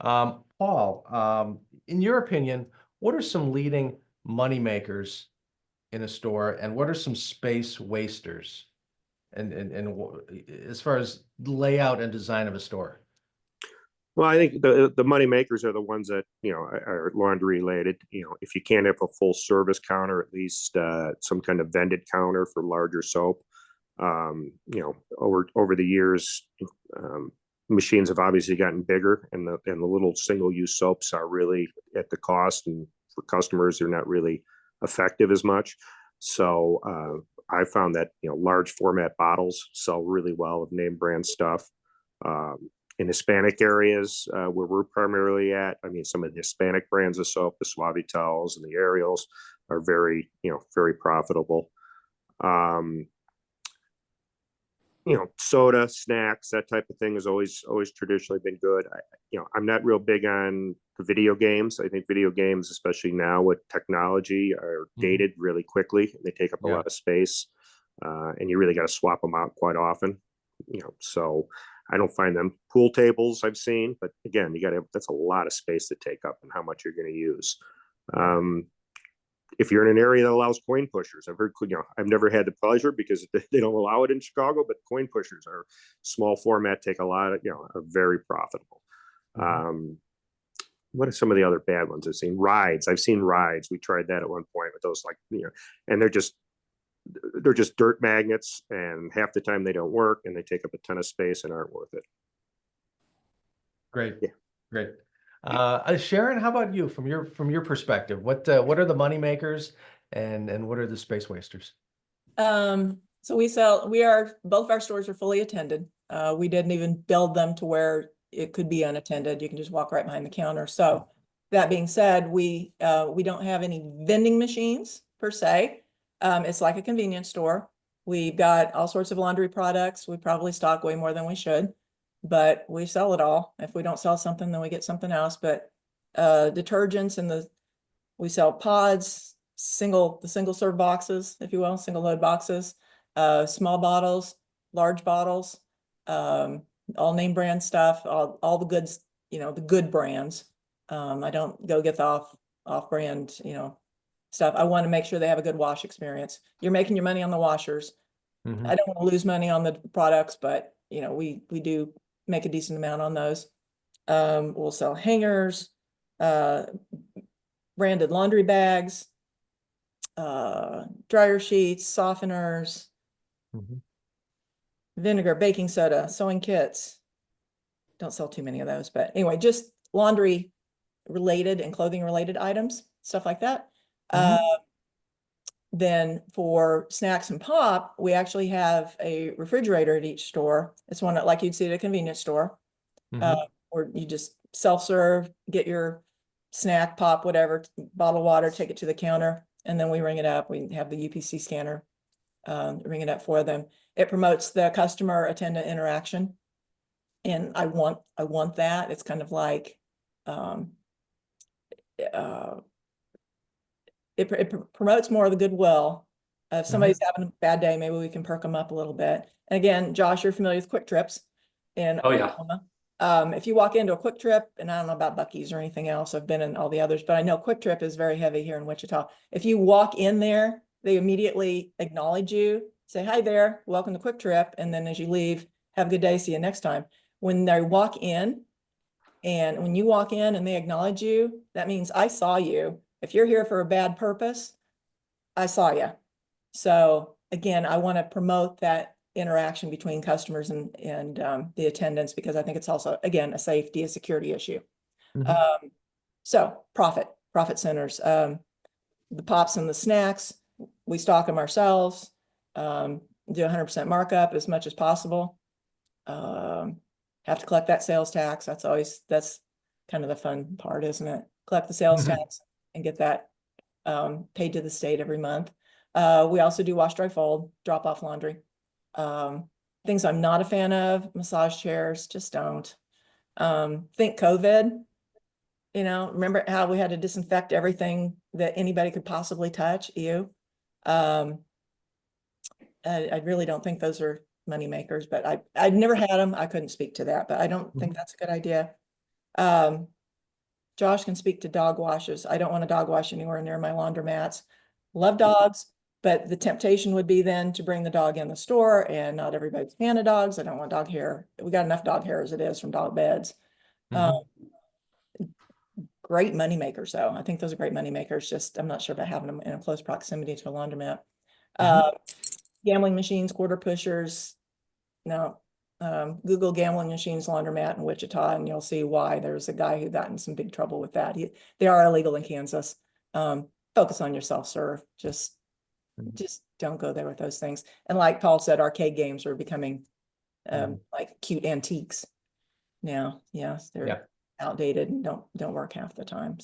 Paul, in your opinion, what are some leading money makers in a store, and what are some space wasters? As far as layout and design of a store. Well, I think the money makers are the ones that are laundry related. If you can't have a full service counter, at least some kind of vended counter for larger soap. Over the years, machines have obviously gotten bigger, and the little single use soaps are really at the cost, and for customers, they're not really effective as much. So I found that large format bottles sell really well of name brand stuff. In Hispanic areas where we're primarily at, I mean, some of the Hispanic brands of soap, the Suavitels and the Ariels, are very profitable. Soda, snacks, that type of thing has always traditionally been good. I'm not real big on the video games. I think video games, especially now with technology, are dated really quickly, and they take up a lot of space, and you really got to swap them out quite often. So I don't find them. Pool tables I've seen, but again, that's a lot of space to take up and how much you're going to use. If you're in an area that allows coin pushers, I've heard, I've never had the pleasure because they don't allow it in Chicago, but coin pushers are small format, take a lot of, are very profitable. What are some of the other bad ones I've seen? Rides. I've seen rides. We tried that at one point with those, and they're just dirt magnets, and half the time they don't work, and they take up a ton of space and aren't worth it. Great. Yeah. Great. Sharon, how about you from your perspective? What are the money makers, and what are the space wasters? So both of our stores are fully attended. We didn't even build them to where it could be unattended. You can just walk right behind the counter. So that being said, we don't have any vending machines per se. It's like a convenience store. We've got all sorts of laundry products. We probably stock way more than we should, but we sell it all. If we don't sell something, then we get something else. But detergents, and we sell pods, the single serve boxes, if you will, single load boxes, small bottles, large bottles, all name brand stuff, all the goods, the good brands. I don't go get the off brand, stuff. I want to make sure they have a good wash experience. You're making your money on the washers. I don't want to lose money on the products, but we do make a decent amount on those. We'll sell hangers, branded laundry bags, dryer sheets, softeners, vinegar, baking soda, sewing kits. Don't sell too many of those, but anyway, just laundry related and clothing related items, stuff like that. Then for snacks and pop, we actually have a refrigerator at each store. It's one that, like you'd see at a convenience store, or you just self-serve, get your snack, pop, whatever, bottle of water, take it to the counter, and then we ring it up. We have the UPC scanner, ring it up for them. It promotes the customer attendant interaction, and I want that. It's kind of like it promotes more of the goodwill. If somebody's having a bad day, maybe we can perk them up a little bit. And again, Josh, you're familiar with Quick Trips in Oklahoma. If you walk into a Quick Trip, and I don't know about Buc-ee's or anything else, I've been in all the others, but I know Quick Trip is very heavy here in Wichita. If you walk in there, they immediately acknowledge you, say, hi there, welcome to Quick Trip. And then as you leave, have a good day, see you next time. When they walk in, and when you walk in and they acknowledge you, that means I saw you. If you're here for a bad purpose, I saw you. So again, I want to promote that interaction between customers and the attendants, because I think it's also, again, a safety, a security issue. So profit centers, the pops and the snacks, we stock them ourselves, do 100% markup as much as possible. Have to collect that sales tax. That's kind of the fun part, isn't it? Collect the sales tax and get that paid to the state every month. We also do wash, dry, fold, drop off laundry. Things I'm not a fan of, massage chairs, just don't. Think COVID, remember how we had to disinfect everything that anybody could possibly touch? Ew. I really don't think those are money makers, but I've never had them. I couldn't speak to that, but I don't think that's a good idea. Josh can speak to dog washes. I don't want a dog wash anywhere near my laundromats. Love dogs, but the temptation would be then to bring the dog in the store, and not everybody's a fan of dogs. I don't want dog hair. We got enough dog hair as it is from dog beds. Great money makers though. I think those are great money makers. Just, I'm not sure about having them in a close proximity to a laundromat. Gambling machines, quarter pushers. No, Google gambling machines laundromat in Wichita, and you'll see why. There's a guy who got in some big trouble with that. They are illegal in Kansas. Focus on your self-serve. Just don't go there with those things. And like Paul said, arcade games are becoming like cute antiques now. Yes, they're outdated and don't work half the time.